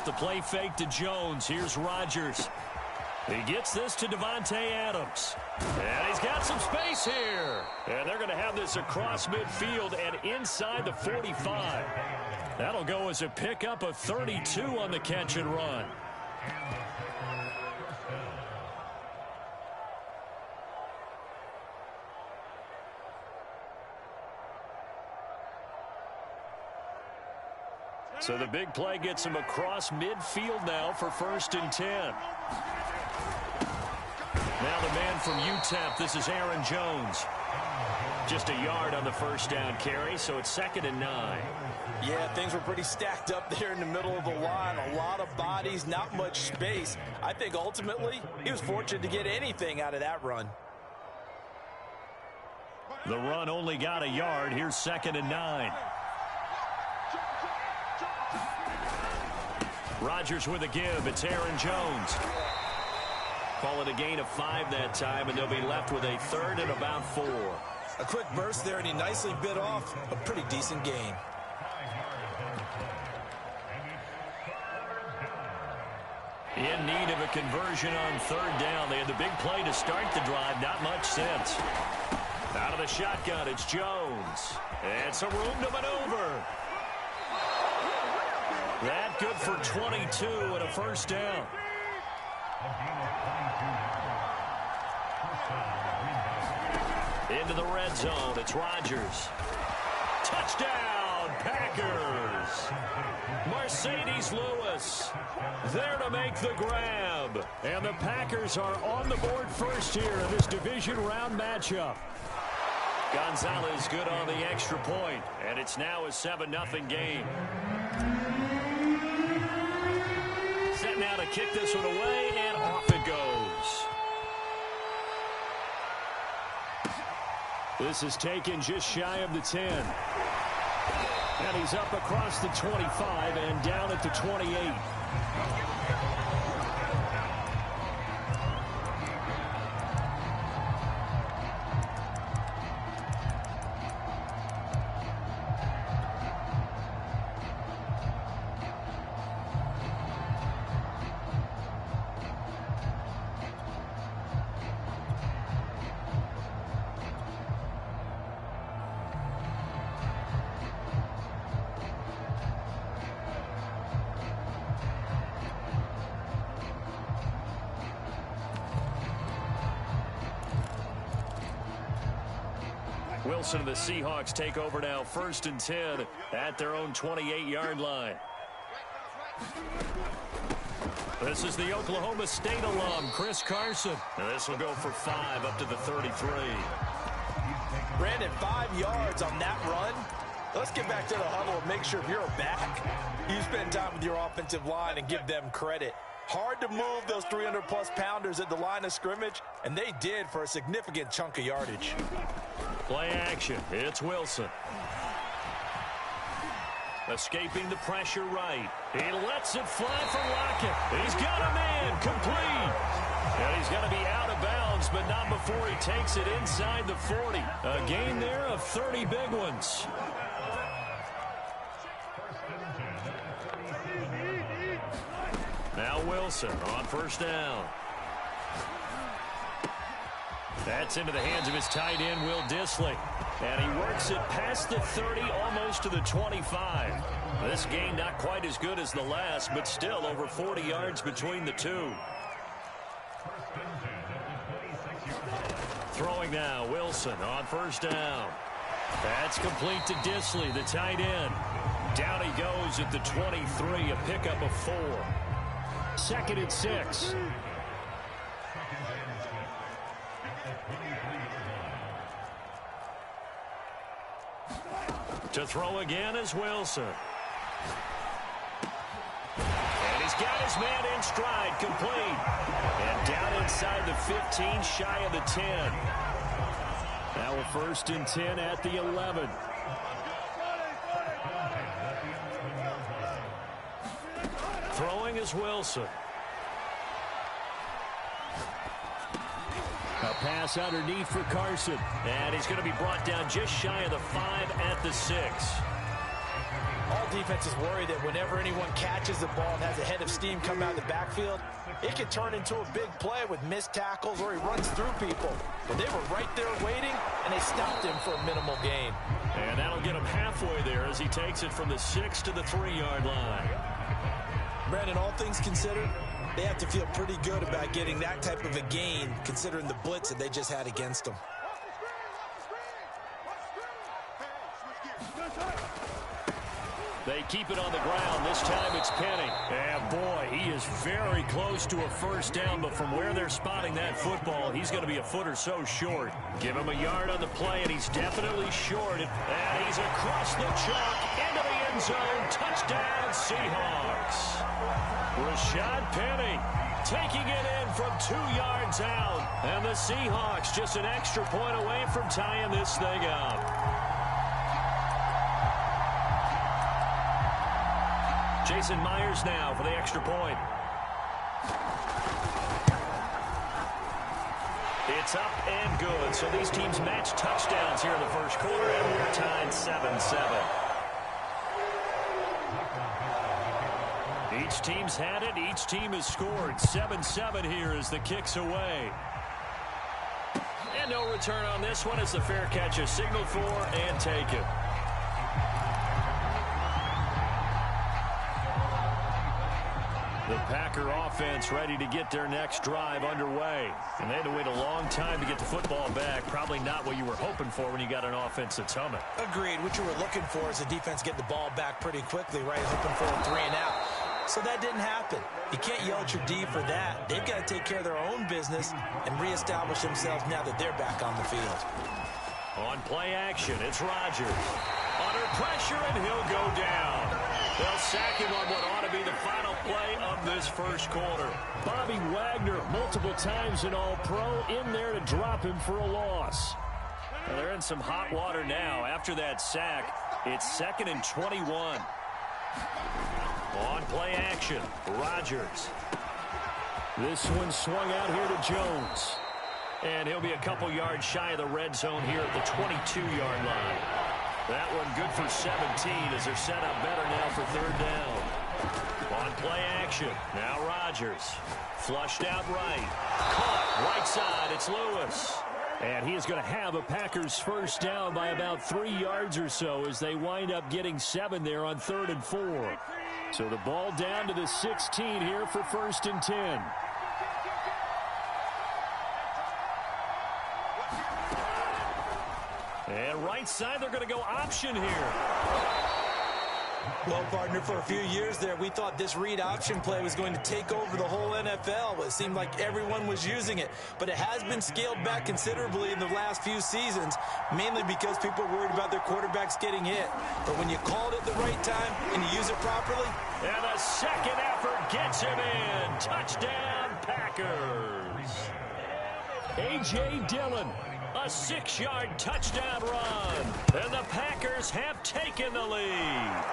Off the play fake to Jones. Here's Rodgers. He gets this to Davante Adams. And he's got some space here. And they're going to have this across midfield and inside the 45. That'll go as a pickup of 32 on the catch and run. So the big play gets him across midfield now for 1st and 10. Now the man from UTEP, this is Aaron Jones. Just a yard on the first down carry, so it's 2nd and 9. Yeah, things were pretty stacked up there in the middle of the line. A lot of bodies, not much space. I think ultimately he was fortunate to get anything out of that run. The run only got a yard. Here's 2nd and 9. Rodgers with a give. It's Aaron Jones. Call it a gain of 5 that time, and they'll be left with a 3rd and about 4. A quick burst there, and he nicely bit off a pretty decent gain. In need of a conversion on 3rd down. They had the big play to start the drive. Not much sense. Out of the shotgun, it's Jones. And some room to maneuver. That good for 22 and a 1st down. Into the red zone, it's Rodgers. Touchdown, Packers. Mercedes Lewis there to make the grab. And the Packers are on the board first here in this division round matchup. Gonzalez good on the extra point, and it's now a 7-0 game. Set now to kick this one away, and off it goes. This is taken just shy of the 10. And he's up across the 25 and down at the 28. Wilson and the Seahawks take over now, 1st and 10 at their own 28-yard line. This is the Oklahoma State alum, Chris Carson. And this will go for 5 up to the 33. Brandon, 5 yards on that run. Let's get back to the huddle and make sure if you're back, you spend time with your offensive line and give them credit. Hard to move those 300-plus pounders at the line of scrimmage, and they did for a significant chunk of yardage. Play action. It's Wilson. Escaping the pressure right. He lets it fly for Lockett. He's got a man complete. And he's going to be out of bounds, but not before he takes it inside the 40. A gain there of 30 big ones. Now Wilson on 1st down. That's into the hands of his tight end, Will Dissly. And he works it past the 30, almost to the 25. This game not quite as good as the last, but still over 40 yards between the two. Throwing now, Wilson on 1st down. That's complete to Dissly, the tight end. Down he goes at the 23, a pickup of 4. 2nd and 6. To throw again is Wilson. And he's got his man in stride, complete. And down inside the 15, shy of the 10. Now a 1st and 10 at the 11. Throwing is Wilson. A pass underneath for Carson. And he's going to be brought down just shy of the 5 at the 6. All defense is worried that whenever anyone catches the ball and has a head of steam come out of the backfield, it can turn into a big play with missed tackles or he runs through people. But they were right there waiting, and they stopped him for a minimal gain. And that'll get him halfway there as he takes it from the 6 to the 3-yard line. Brandon, all things considered, they have to feel pretty good about getting that type of a gain considering the blitz that they just had against them. They keep it on the ground. This time it's Penny. And boy, he is very close to a first down, but from where they're spotting that football, he's going to be a foot or so short. Give him a yard on the play, and he's definitely short. And he's across the chalk into the end zone. Touchdown, Seahawks. Rashad Penny taking it in from 2 yards out. And the Seahawks just an extra point away from tying this thing up. Jason Myers now for the extra point. It's up and good. So these teams match touchdowns here in the first quarter, and we're tied 7-7. Each team's had it. Each team has scored. 7-7 here as the kick's away. And no return on this one as the fair catch is signaled for and taken. The Packer offense ready to get their next drive underway. And they had to wait a long time to get the football back. Probably not what you were hoping for when you got an offense that's humming. Agreed. What you were looking for is the defense getting the ball back pretty quickly, right? Hoping for a 3 and out. So that didn't happen. You can't yell at your D for that. They've got to take care of their own business and reestablish themselves now that they're back on the field. On play action, it's Rodgers. Under pressure, and he'll go down. They'll sack him on what ought to be the final play of this first quarter. Bobby Wagner, multiple times an All-Pro, in there to drop him for a loss. Well, they're in some hot water now. After that sack, it's 2nd and 21. On play action, Rodgers. This one swung out here to Jones. And he'll be a couple yards shy of the red zone here at the 22-yard line. That one good for 17 as they're set up better now for 3rd down. On play action, now Rodgers. Flushed out right. Caught right side, it's Lewis. And he is going to have a Packers first down by about 3 yards or so as they wind up getting 7 there on 3rd and 4. So the ball down to the 16 here for 1st and 10. And right side, they're going to go option here. Well, partner, for a few years there, we thought this read option play was going to take over the whole NFL. It seemed like everyone was using it. But it has been scaled back considerably in the last few seasons, mainly because people are worried about their quarterbacks getting hit. But when you called it the right time and you use it properly. And a second effort gets him in. Touchdown, Packers. A.J. Dillon. A 6-yard touchdown run. And the Packers have taken the lead.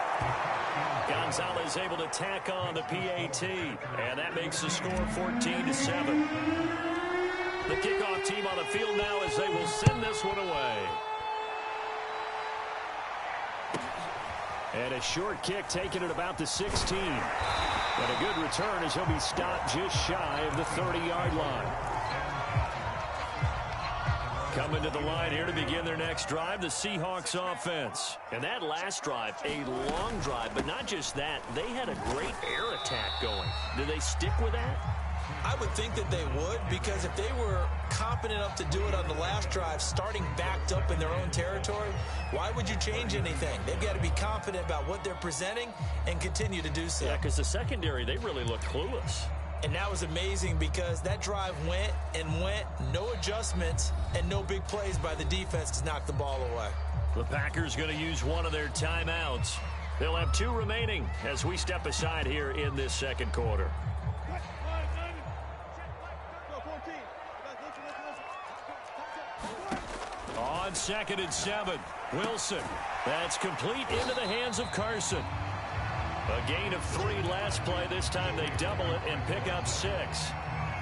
Gonzalez able to tack on the PAT. And that makes the score 14-7. The kickoff team on the field now as they will send this one away. And a short kick taken at about the 16. And a good return as he'll be stopped just shy of the 30-yard line. Coming to the line here to begin their next drive, the Seahawks offense. And that last drive, a long drive, but not just that. They had a great air attack going. Do they stick with that? I would think that they would, because if they were competent enough to do it on the last drive, starting backed up in their own territory, why would you change anything? They've got to be confident about what they're presenting and continue to do so. Yeah, because the secondary, they really looked clueless. And that was amazing because that drive went and went, no adjustments, and no big plays by the defense to knock the ball away. The Packers going to use one of their timeouts. They'll have 2 remaining as we step aside here in this second quarter. On 2nd and 7, Wilson. That's complete into the hands of Carson. A gain of 3 last play. This time they double it and pick up 6.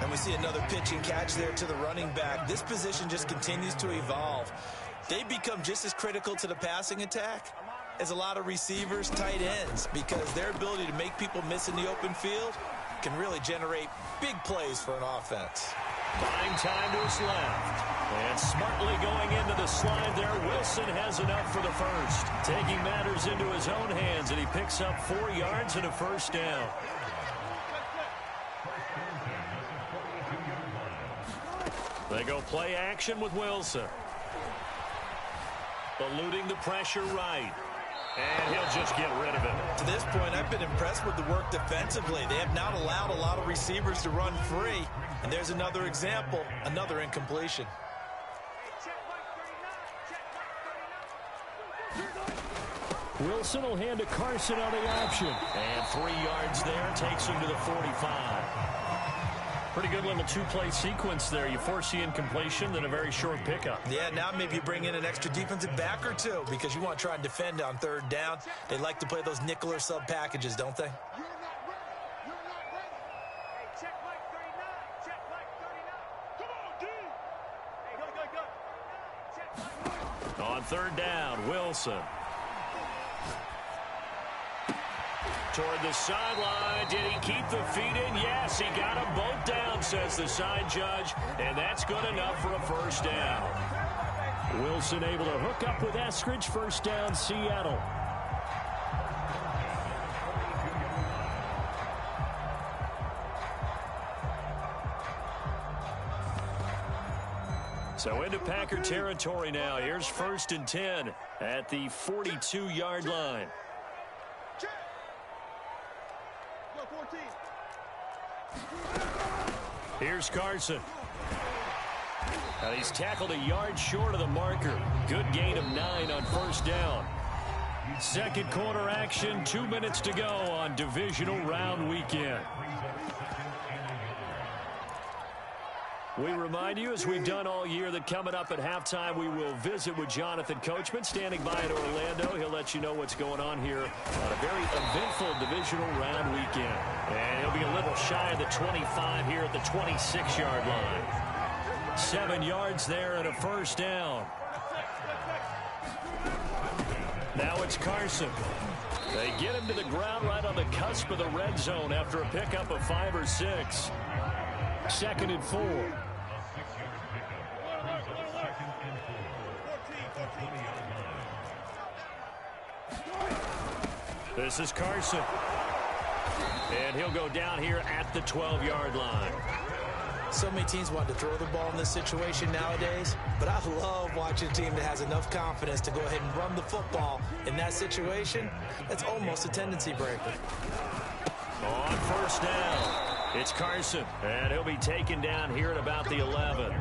And we see another pitch and catch there to the running back. This position just continues to evolve. They become just as critical to the passing attack is a lot of receivers, tight ends, because their ability to make people miss in the open field can really generate big plays for an offense. Buying time to his left. And smartly going into the slide there, Wilson has enough for the first. Taking matters into his own hands, and he picks up 4 yards and a first down. They go play action with Wilson. Eluding the pressure right. And he'll just get rid of it. To this point, I've been impressed with the work defensively. They have not allowed a lot of receivers to run free. And there's another example, another incompletion. Wilson will hand to Carson on the option. And 3 yards there, takes him to the 45. Pretty good little two-play sequence there. You force the incompletion, then a very short pickup. Yeah, now maybe you bring in an extra defensive back or two because you want to try and defend on 3rd down. They like to play those nickel or sub packages, don't they? On 3rd down, Wilson. Toward the sideline. Did he keep the feet in? Yes, he got them both down, says the side judge. And that's good enough for a first down. Wilson able to hook up with Eskridge. First down, Seattle. So into Packer territory now. Here's 1st and 10 at the 42-yard line. Here's Carson. And he's tackled a yard short of the marker. Good gain of 9 on 1st down. Second quarter action, 2 minutes to go on divisional round weekend. We remind you, as we've done all year, that coming up at halftime, we will visit with Jonathan Coachman, standing by in Orlando. He'll let you know what's going on here on a very eventful divisional round weekend. And he'll be a little shy of the 25 here at the 26-yard line. 7 yards there and a first down. Now it's Carson. They get him to the ground right on the cusp of the red zone after a pickup of 5 or 6. 2nd and 4. This is Carson. And he'll go down here at the 12-yard line. So many teams want to throw the ball in this situation nowadays, but I love watching a team that has enough confidence to go ahead and run the football in that situation. That's almost a tendency breaker. On 1st down, it's Carson, and he'll be taken down here at about the 11.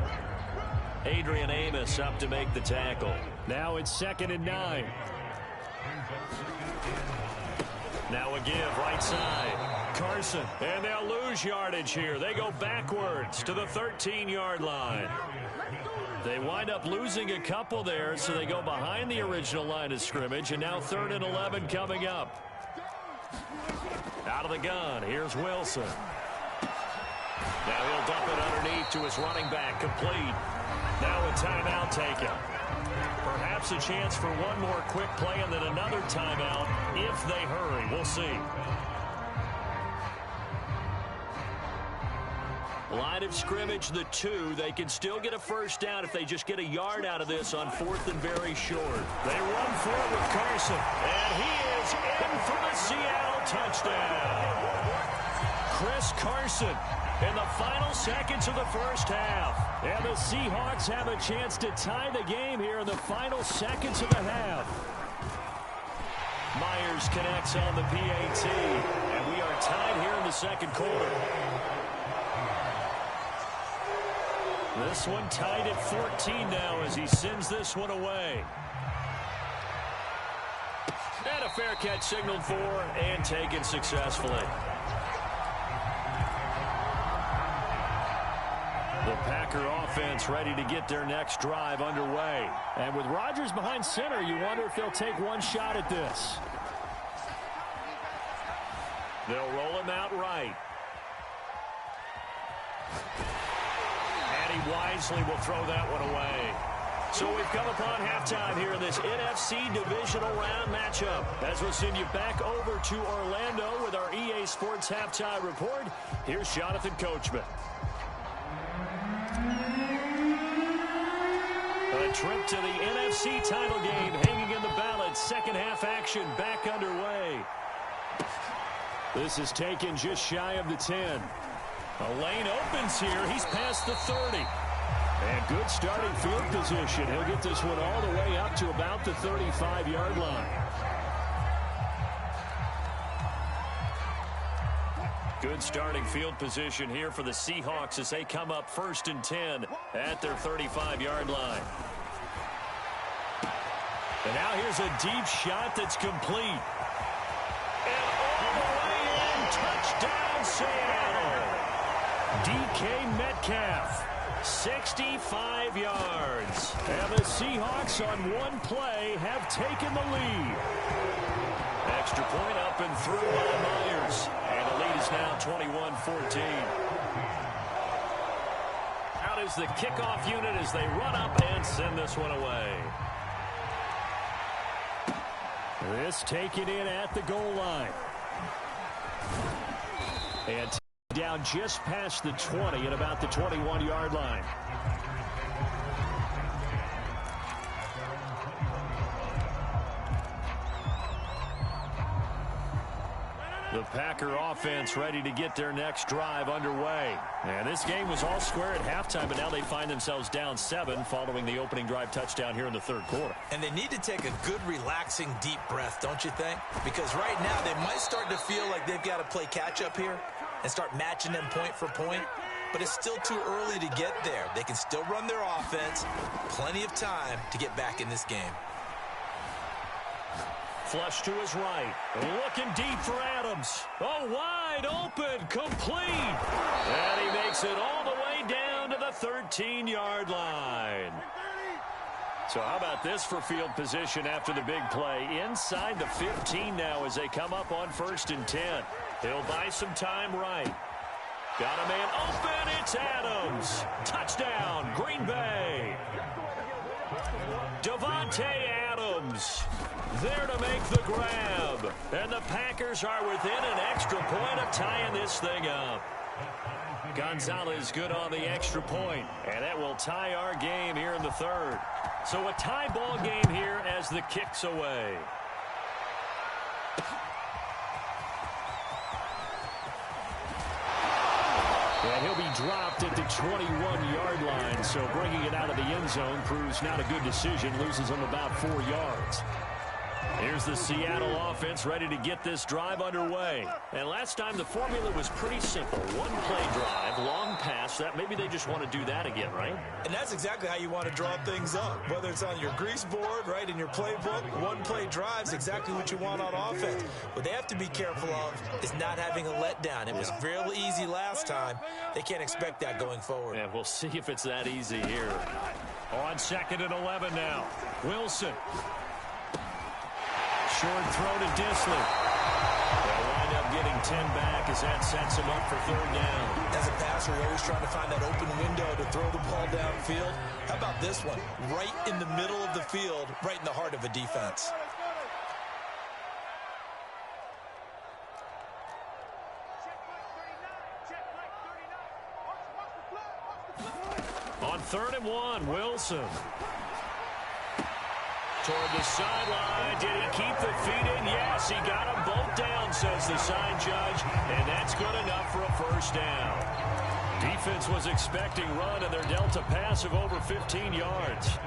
Adrian Amos up to make the tackle. Now it's 2nd and 9. Now a give, right side. Carson, and they'll lose yardage here. They go backwards to the 13-yard line. They wind up losing a couple there, so they go behind the original line of scrimmage, and now 3rd and 11 coming up. Out of the gun, here's Wilson. Now he'll dump it underneath to his running back, complete. Now a timeout taken. Perhaps a chance for one more quick play and then another timeout if they hurry. We'll see. Line of scrimmage, the 2. They can still get a first down if they just get a yard out of this on 4th and very short. They run for it with Carson, and he is in for the Seattle touchdown. Chris Carson in the final seconds of the first half. And the Seahawks have a chance to tie the game here in the final seconds of the half. Myers connects on the PAT, and we are tied here in the second quarter. This one tied at 14 now as he sends this one away. And a fair catch signaled for and taken successfully. The Packer offense ready to get their next drive underway. And with Rodgers behind center, you wonder if they'll take one shot at this. They'll roll him out right. And he wisely will throw that one away. So we've come upon halftime here in this NFC divisional round matchup. As we'll send you back over to Orlando with our EA Sports halftime report, here's Jonathan Coachman. A trip to the NFC title game hanging in the balance. Second half action back underway. This is taken just shy of the 10. A lane opens here. He's past the 30. And good starting field position. He'll get this one all the way up to about the 35-yard line. Good starting field position here for the Seahawks as they come up 1st and 10 at their 35-yard line. And now here's a deep shot that's complete. And all the way in, touchdown Seattle. DK Metcalf. 65 yards. And the Seahawks on one play have taken the lead. Extra point up and through by Myers. And the lead is now 21-14. Out is the kickoff unit as they run up and send this one away. This taken in at the goal line. And down just past the 20 at about the 21-yard line. The Packer offense ready to get their next drive underway. And this game was all square at halftime, but now they find themselves down 7 following the opening drive touchdown here in the third quarter. And they need to take a good, relaxing, deep breath, don't you think? Because right now they might start to feel like they've got to play catch-up here and start matching them point for point. But it's still too early to get there. They can still run their offense. Plenty of time to get back in this game. Flush to his right. Looking deep for Adams. Oh, wide open. Complete. And he makes it all the way down to the 13-yard line. So how about this for field position after the big play? Inside the 15 now as they come up on 1st and 10. He'll buy some time right. Got a man open. It's Adams. Touchdown, Green Bay. Devontae Adams there to make the grab. And the Packers are within an extra point of tying this thing up. Gonzalez good on the extra point, and that will tie our game here in the third. So a tie ball game here as the kick's away. And he'll be dropped at the 21-yard line, so bringing it out of the end zone proves not a good decision, loses him about 4 yards. Here's the Seattle offense ready to get this drive underway. And last time the formula was pretty simple. One-play drive, long pass. That maybe they just want to do that again, right? And that's exactly how you want to draw things up. Whether it's on your grease board, right, in your playbook, one-play drive's exactly what you want on offense. What they have to be careful of is not having a letdown. It was real easy last time. They can't expect that going forward. Yeah, we'll see if it's that easy here. On 2nd and 11 now. Wilson. Short throw to Disley. They'll wind up getting 10 back as that sets him up for 3rd down. As a passer, you're always trying to find that open window to throw the ball downfield. How about this one? Right in the middle of the field, right in the heart of a defense. On 3rd and 1, Wilson. Toward the sideline. Did he keep the feet in? Yes, he got them both down, says the sign judge. And that's good enough for a 1st down. Defense was expecting run, and they're dealt a pass of over 15 yards.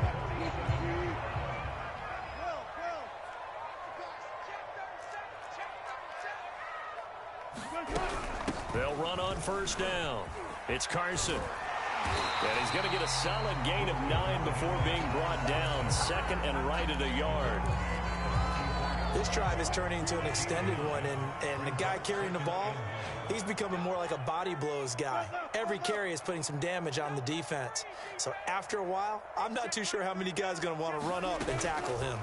They'll run on 1st down. It's Carson. And he's going to get a solid gain of 9 before being brought down. 2nd and right at a yard. This drive is turning into an extended one, and the guy carrying the ball, he's becoming more like a body blows guy. Every carry is putting some damage on the defense. So after a while, I'm not too sure how many guys are going to want to run up and tackle him.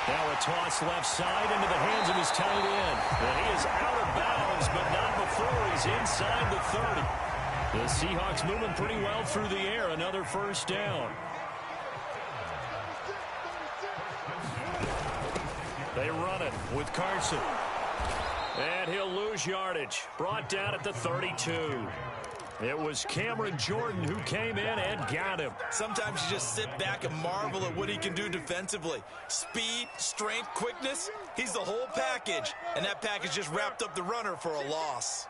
Now a toss left side into the hands of his tight end. And he is out of bounds, but not before he's inside the 30. The Seahawks moving pretty well through the air. Another first down. They run it with Carson. And he'll lose yardage. Brought down at the 32. It was Cameron Jordan who came in and got him. Sometimes you just sit back and marvel at what he can do defensively. Speed, strength, quickness. He's the whole package. And that package just wrapped up the runner for a loss.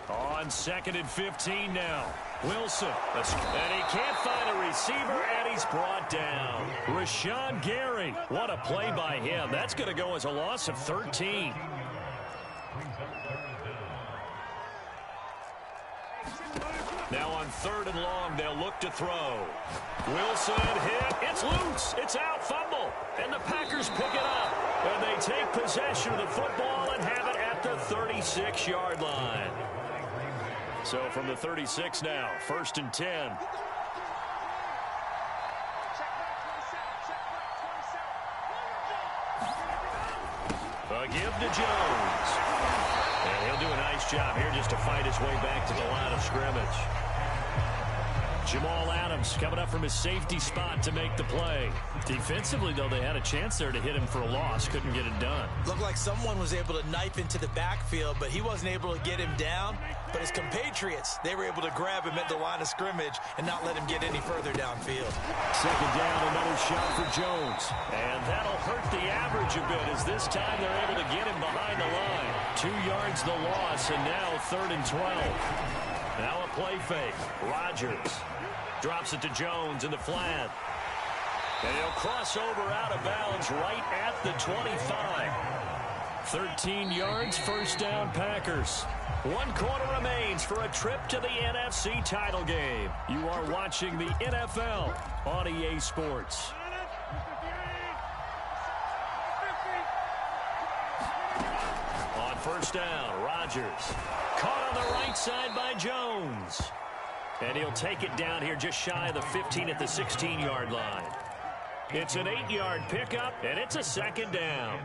On 2nd and 15 now. Wilson. And he can't find a receiver, and he's brought down. Rashawn Gary. What a play by him. That's going to go as a loss of 13. Now on 3rd and long, they'll look to throw. Wilson hit. It's loose. It's out. Fumble. And the Packers pick it up. And they take possession of the football and have it at the 36-yard line. So from the 36 now, 1st and 10. A give to Jones. And he'll do a nice job here just to fight his way back to the line of scrimmage. Jamal Adams coming up from his safety spot to make the play. Defensively, though, they had a chance there to hit him for a loss. Couldn't get it done. Looked like someone was able to knife into the backfield, but he wasn't able to get him down. But his compatriots, they were able to grab him at the line of scrimmage and not let him get any further downfield. 2nd down, another shot for Jones. And that'll hurt the average a bit as this time they're able to get him behind the line. 2 yards the loss, and now 3rd and 12. Now a play fake. Rodgers drops it to Jones in the flat. And he'll cross over out of bounds right at the 25. 13 yards, 1st down Packers. 1 quarter remains for a trip to the NFC title game. You are watching the NFL on EA Sports. On 1st down, Rodgers. Caught on the right side by Jones. And he'll take it down here just shy of the 15 at the 16-yard line. It's an 8-yard pickup, and it's a 2nd down.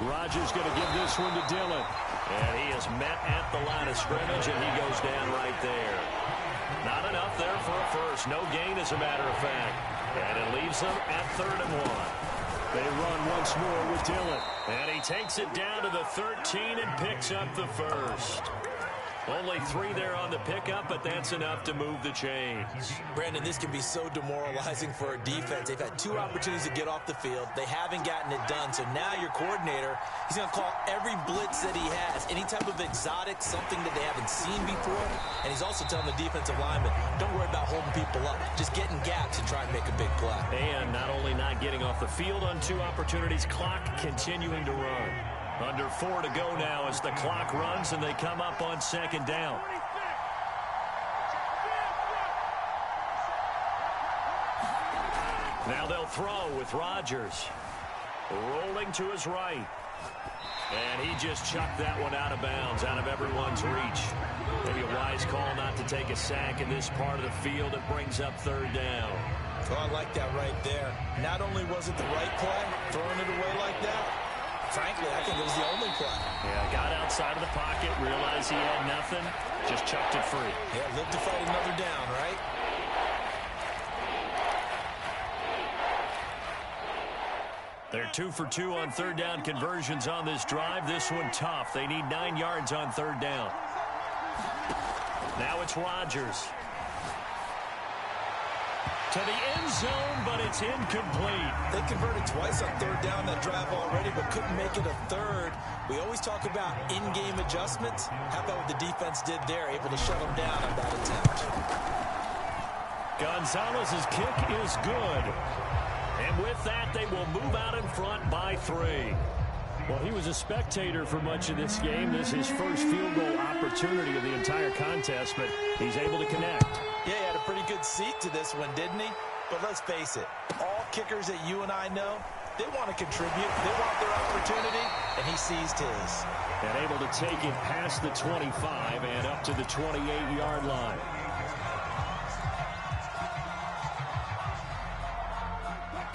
Rodgers going to give this one to Dillon. And he is met at the line of scrimmage, and he goes down right there. Not enough there for a first. No gain, as a matter of fact. And it leaves them at 3rd and 1. They run once more with Dillon. And he takes it down to the 13 and picks up the first. Only 3 there on the pickup, but that's enough to move the chains. Brandon, this can be so demoralizing for a defense. They've had 2 opportunities to get off the field. They haven't gotten it done. So now your coordinator, he's going to call every blitz that he has, any type of exotic, something that they haven't seen before. And he's also telling the defensive lineman, don't worry about holding people up. Just get in gaps and try and make a big play. And not only not getting off the field on 2 opportunities, clock continuing to run. Under 4 to go now as the clock runs, and they come up on 2nd down. Now they'll throw with Rodgers. Rolling to his right. And he just chucked that one out of bounds, out of everyone's reach. Maybe a wise call not to take a sack in this part of the field. It brings up 3rd down. Oh, I like that right there. Not only was it the right play, throwing it away like that, frankly, I think it was the only play. Yeah, got outside of the pocket, realized he had nothing, just chucked it free. Yeah, live to fight another down, right? They're 2 for 2 on 3rd down conversions on this drive. This one tough. They need 9 yards on 3rd down. Now it's Rodgers. To the end zone, but it's incomplete. They converted twice on 3rd down that drive already, but couldn't make it a 3rd. We always talk about in-game adjustments. How about what the defense did there, able to shut them down on that attempt. Gonzalez's kick is good. And with that, they will move out in front by 3. Well, he was a spectator for much of this game. This is his first field goal opportunity of the entire contest, but he's able to connect. Yeah, he had a pretty good seat to this one, didn't he? But let's face it, all kickers that you and I know, they want to contribute. They want their opportunity, and he seized his. And able to take it past the 25 and up to the 28-yard line.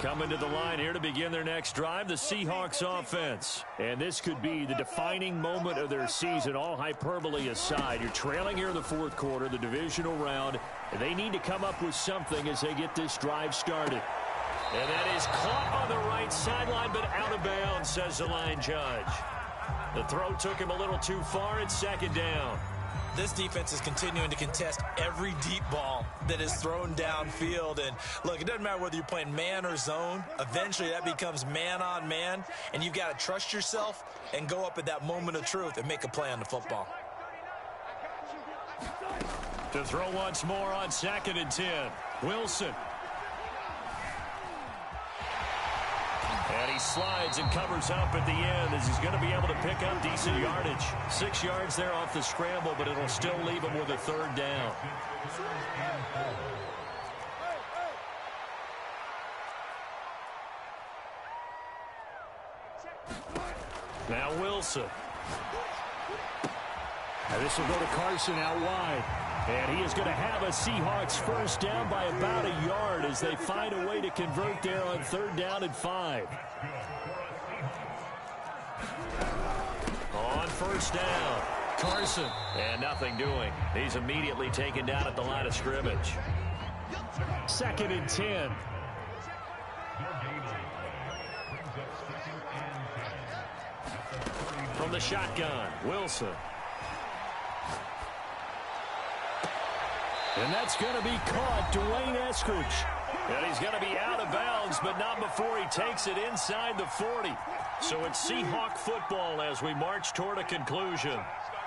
Coming to the line here to begin their next drive, the Seahawks offense. And this could be the defining moment of their season, all hyperbole aside. You're trailing here in the fourth quarter, the divisional round, and they need to come up with something as they get this drive started. And that is caught on the right sideline, but out of bounds, says the line judge. The throw took him a little too far. It's second down. This defense is continuing to contest every deep ball that is thrown downfield. And, look, it doesn't matter whether you're playing man or zone. Eventually, that becomes man on man, and you've got to trust yourself and go up at that moment of truth and make a play on the football. To throw once more on 2nd and 10. Wilson. And he slides and covers up at the end as he's going to be able to pick up decent yardage. 6 yards there off the scramble, but it'll still leave him with a third down. Now Wilson. And this will go to Carson out wide. And he is going to have a Seahawks first down by about a yard as they find a way to convert there on 3rd down and 5. On 1st down, Carson. And nothing doing. He's immediately taken down at the line of scrimmage. 2nd and 10. From the shotgun, Wilson. And that's going to be caught, Dwayne Eskridge. And he's going to be out of bounds, but not before he takes it inside the 40. So it's Seahawk football as we march toward a conclusion.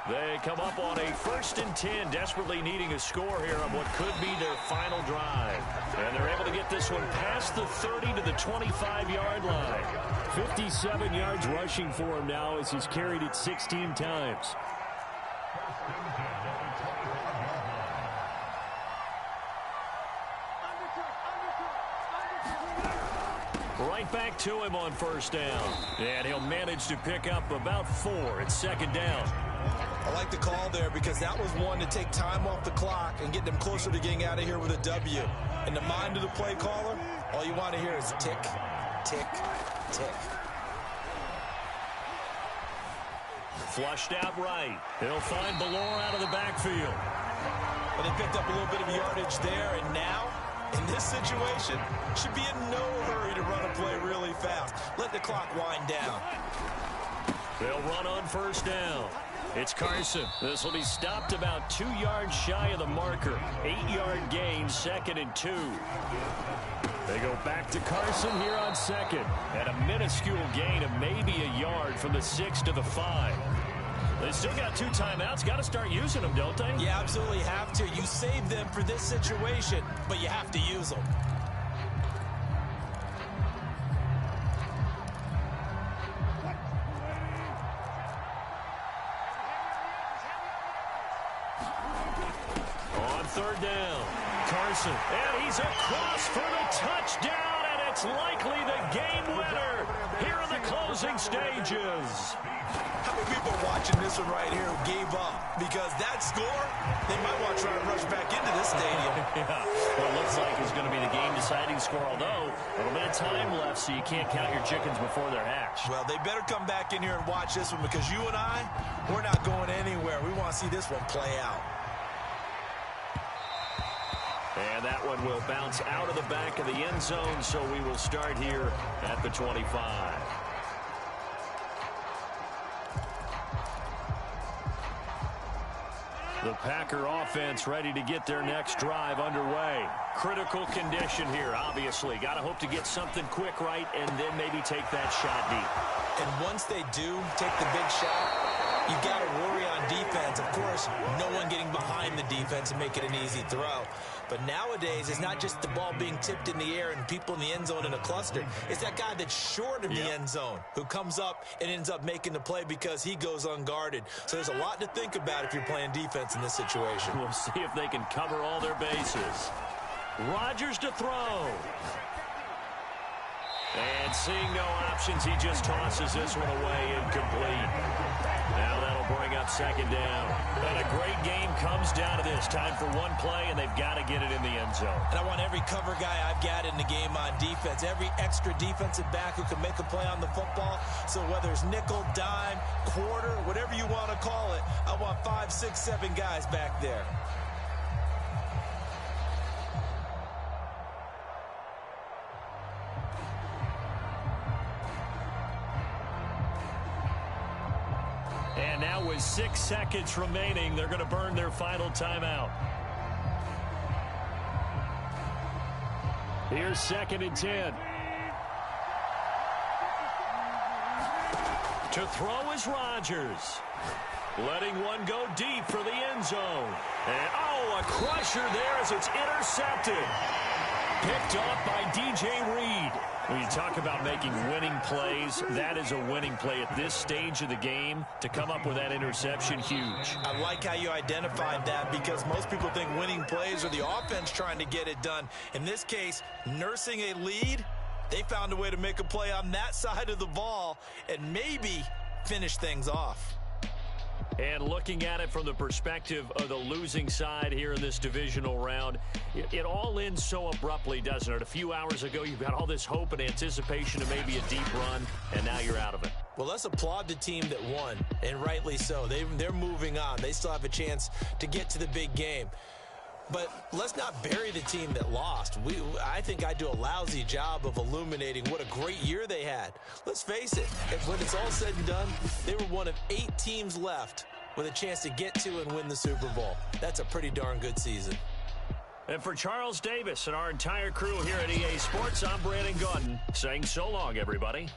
They come up on a 1st and 10, desperately needing a score here on what could be their final drive. And they're able to get this one past the 30 to the 25-yard line. 57 yards rushing for him now as he's carried it 16 times. Right back to him on 1st down. And he'll manage to pick up about 4. It's 2nd down. I like the call there because that was one to take time off the clock and get them closer to getting out of here with a W. In the mind of the play caller, all you want to hear is tick, tick, tick. Flushed out right. He'll find Ballore out of the backfield. But they picked up a little bit of yardage there, and now, in this situation, should be in no hurry to run a play really fast. Let the clock wind down. They'll run on 1st down. It's Carson. This will be stopped about 2 yards shy of the marker. 8-yard gain, 2nd and 2. They go back to Carson here on 2nd. And a minuscule gain of maybe a yard from the 6 to the 5. They still got 2 timeouts. Got to start using them, don't they? You absolutely have to. You save them for this situation, but you have to use them. On 3rd down, Carson. And he's across for the touchdown, and it's likely the game winner here in the closing stages. How many people watching this one right here who gave up? Because that score, they might want to try and rush back into this stadium. Yeah, well, it looks like it's going to be the game-deciding score, although a little bit of time left, so you can't count your chickens before they're hatched. Well, they better come back in here and watch this one because you and I, we're not going anywhere. We want to see this one play out. And that one will bounce out of the back of the end zone, so we will start here at the 25. The Packer offense ready to get their next drive underway. Critical condition here, obviously. Got to hope to get something quick right and then maybe take that shot deep. And once they do take the big shot, you've got to worry on defense. Of course, no one getting behind the defense and make it an easy throw. But nowadays, it's not just the ball being tipped in the air and people in the end zone in a cluster. It's that guy that's short of the end zone who comes up and ends up making the play because he goes unguarded. So there's a lot to think about if you're playing defense in this situation. We'll see if they can cover all their bases. Rodgers to throw. And seeing no options, he just tosses this one away incomplete. Now that'll bring up second down. And a great game comes down to this. Time for one play, and they've got to get it in the end zone. And I want every cover guy I've got in the game on defense, every extra defensive back who can make a play on the football. So whether it's nickel, dime, quarter, whatever you want to call it, I want 5, 6, 7 guys back there. And now with 6 seconds remaining, they're going to burn their final timeout. Here's 2nd and 10. To throw is Rodgers. Letting one go deep for the end zone. And, oh, a crusher there as it's intercepted. Picked off by DJ Reed. When you talk about making winning plays, that is a winning play at this stage of the game. To come up with that interception, huge. I like how you identified that, because most people think winning plays are the offense trying to get it done. In this case, nursing a lead, they found a way to make a play on that side of the ball and maybe finish things off. And looking at it from the perspective of the losing side here in this divisional round, it all ends so abruptly, doesn't it? A few hours ago, you've got all this hope and anticipation of maybe a deep run, and now you're out of it. Well, let's applaud the team that won, and rightly so. They're moving on. They still have a chance to get to the big game. But let's not bury the team that lost. I think I do a lousy job of illuminating what a great year they had. Let's face it, when it's all said and done, they were one of 8 teams left with a chance to get to and win the Super Bowl. That's a pretty darn good season. And for Charles Davis and our entire crew here at EA Sports, I'm Brandon Gaudin saying so long, everybody.